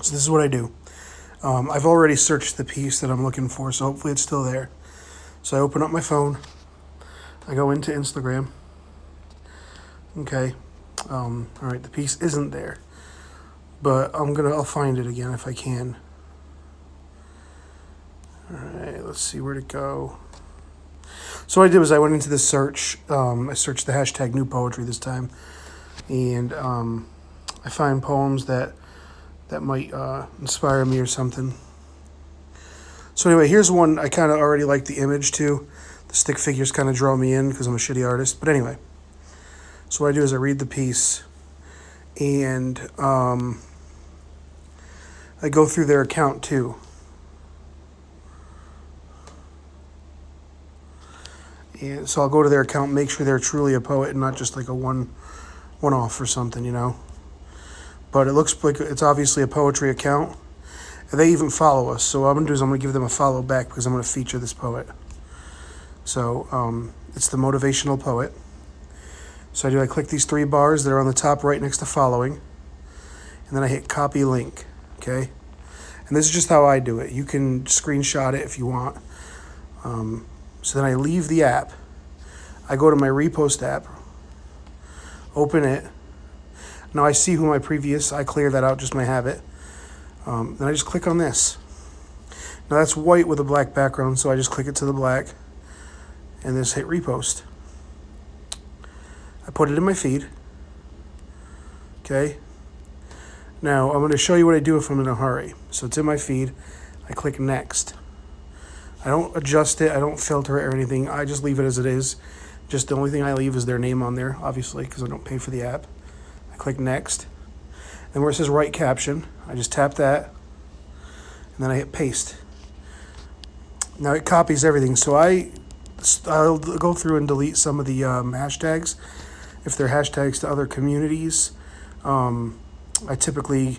So this is what I do. I've already searched the piece that I'm looking for, so hopefully it's still there. So I open up my phone. I go into Instagram. Okay. All right, the piece isn't there, but I'll find it again if I can. All right, let's see where'd it go. So what I did was I went into the search. I searched the hashtag new poetry this time, and I find poems that might inspire me or something. So anyway, here's one I kind of already like the image too. The stick figures kind of draw me in because I'm a shitty artist. But anyway, so what I do is I read the piece, and I go through their account too. And so I'll go to their account, make sure they're truly a poet and not just like a one-off or something, you know. But it looks like it's obviously a poetry account. And they even follow us. So what I'm going to do is I'm going to give them a follow back because I'm going to feature this poet. So it's the Motivational Poet. So I click these 3 bars that are on the top right next to following. And then I hit copy link, okay? And this is just how I do it. You can screenshot it if you want. So then I leave the app. I go to my repost app, open it. Now I see who I clear that out, just my habit. Then I just click on this. Now that's white with a black background, so I just click it to the black and just hit repost. I put it in my feed. Okay. Now I'm going to show you what I do if I'm in a hurry. So it's in my feed. I click next. I don't adjust it. I don't filter it or anything. I just leave it as it is. Just the only thing I leave is their name on there, obviously, because I don't pay for the app. I click next. And where it says write caption, I just tap that. And then I hit paste. Now it copies everything. So I'll go through and delete some of the hashtags. If they're hashtags to other communities, I typically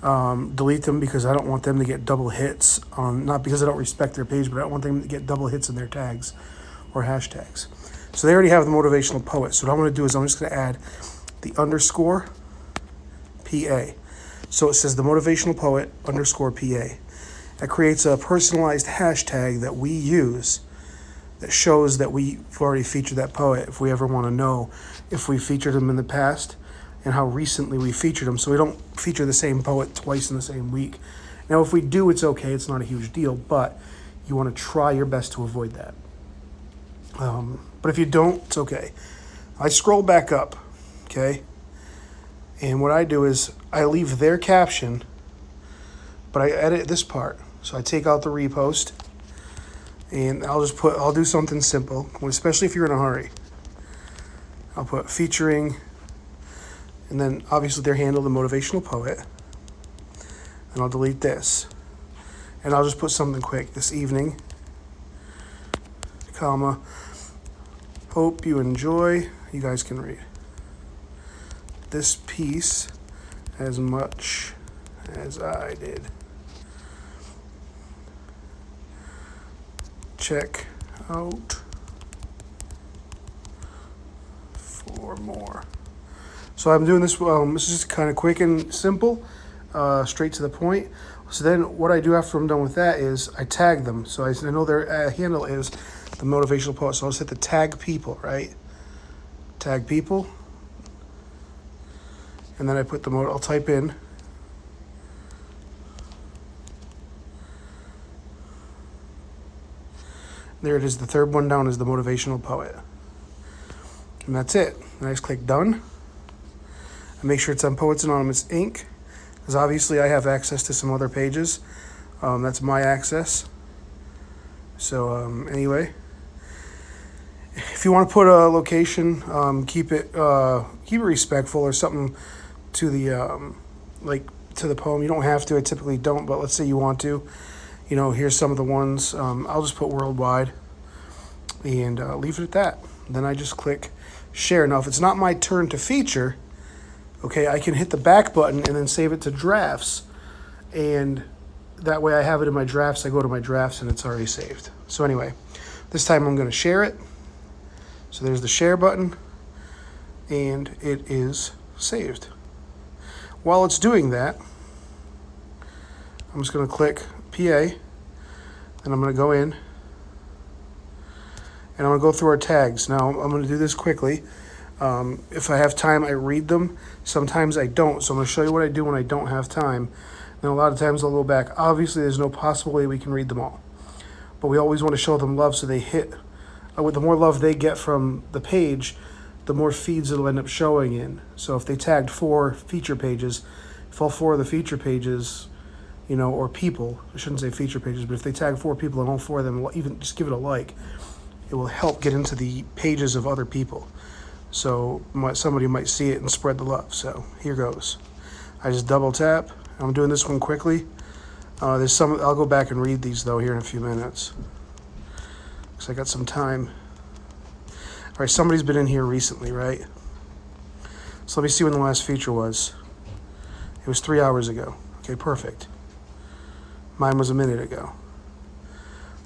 delete them because I don't want them to get double hits on, not because I don't respect their page, but I don't want them to get double hits in their tags or hashtags. So they already have the Motivational Poet. So what I'm going to do is I'm just going to add the _ PA. So it says the Motivational Poet _ PA. That creates a personalized hashtag that we use that shows that we've already featured that poet if we ever want to know if we featured him in the past and how recently we featured them, so we don't feature the same poet twice in the same week. Now, if we do, it's okay. It's not a huge deal, but you want to try your best to avoid that. But if you don't, it's okay. I scroll back up, okay? And what I do is I leave their caption, but I edit this part. So I take out the repost, and I'll do something simple, especially if you're in a hurry. I'll put featuring, and then obviously their handle, the Motivational Poet. And I'll delete this. And I'll just put something quick. This evening, comma, hope you enjoy, you guys can read this piece as much as I did. Check out for more. So I'm doing this, this is kind of quick and simple, straight to the point. So then what I do after I'm done with that is I tag them. So I know their handle is the Motivational Poet. So I'll just hit the tag people, right? Tag people. And then I put I'll type in there it is. The third one down is the Motivational Poet. And that's it. And I just click done. And make sure it's on Poets Anonymous Inc. Because obviously I have access to some other pages. That's my access. So anyway, if you want to put a location, keep it respectful or something to the to the poem. You don't have to. I typically don't, but let's say you want to. You know, here's some of the ones. I'll just put worldwide and leave it at that. Then I just click share. Now, if it's not my turn to feature, okay, I can hit the back button and then save it to drafts. And that way I have it in my drafts. I go to my drafts and it's already saved. So anyway, this time I'm going to share it. So there's the share button and it is saved. While it's doing that, I'm just going to click PA, and I'm going to go in, and I'm going to go through our tags. Now, I'm going to do this quickly. If I have time, I read them. Sometimes I don't, so I'm going to show you what I do when I don't have time. And a lot of times I'll go back. Obviously, there's no possible way we can read them all, but we always want to show them love so they hit. The more love they get from the page, the more feeds it'll end up showing in. So if they tagged 4 feature pages, if all 4 of the feature pages, or people, I shouldn't say feature pages, but if they tag 4 people and all 4 of them, even just give it a like, it will help get into the pages of other people. So somebody might see it and spread the love. So here goes. I just double tap. I'm doing this one quickly. I'll go back and read these though here in a few minutes, because I got some time. All right, somebody's been in here recently, right? So let me see when the last feature was. It was 3 hours ago. Okay, perfect. Mine was a minute ago.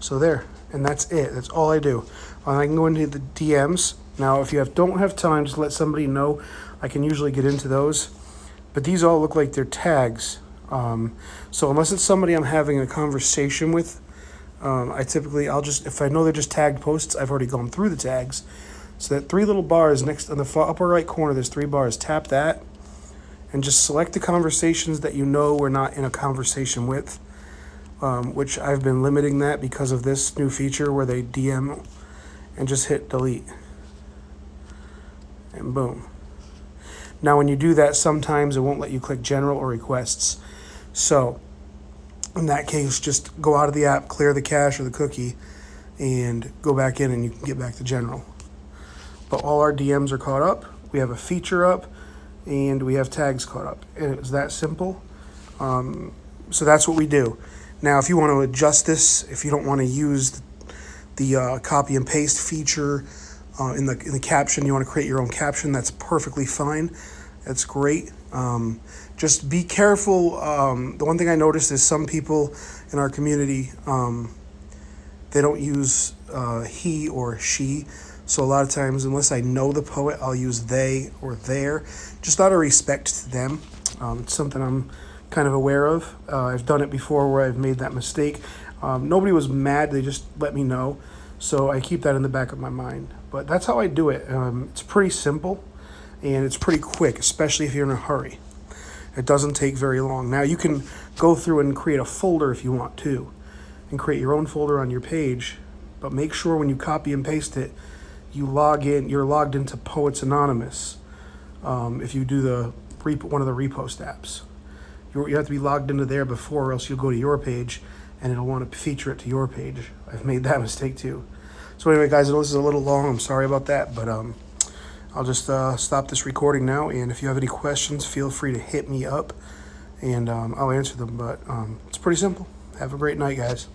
So there, and that's it. That's all I do. I can go into the DMs. Now, if you don't have time, just let somebody know. I can usually get into those. But these all look like they're tags. So unless it's somebody I'm having a conversation with, if I know they're just tagged posts, I've already gone through the tags. So that 3 little bars next on the upper right corner, there's 3 bars. Tap that and just select the conversations that we're not in a conversation with, which I've been limiting that because of this new feature where they DM, and just hit delete. And boom. Now when you do that, sometimes it won't let you click general or requests. So in that case, just go out of the app, clear the cache or the cookie, and go back in and you can get back to general. But all our DMs are caught up. We have a feature up, and we have tags caught up. And it was that simple. So that's what we do. Now, if you want to adjust this, if you don't want to use the copy and paste feature in the caption, you want to create your own caption, that's perfectly fine. That's great. Just be careful. The one thing I noticed is some people in our community, they don't use he or she. So a lot of times, unless I know the poet, I'll use they or their, just out of respect to them. It's something I'm kind of aware of. I've done it before where I've made that mistake. Nobody was mad. They just let me know. So I keep that in the back of my mind. But that's how I do it. It's pretty simple, and it's pretty quick, especially if you're in a hurry. It doesn't take very long. Now, you can go through and create a folder if you want to, and create your own folder on your page. But make sure when you copy and paste it, you're logged into Poets Anonymous. If you do one of the repost apps, you have to be logged into there before, or else you'll go to your page and it'll want to feature it to your page. I've made that mistake too. So anyway, guys, I know this is a little long. I'm sorry about that, but I'll just stop this recording now. And if you have any questions, feel free to hit me up, and I'll answer them. But it's pretty simple. Have a great night, guys.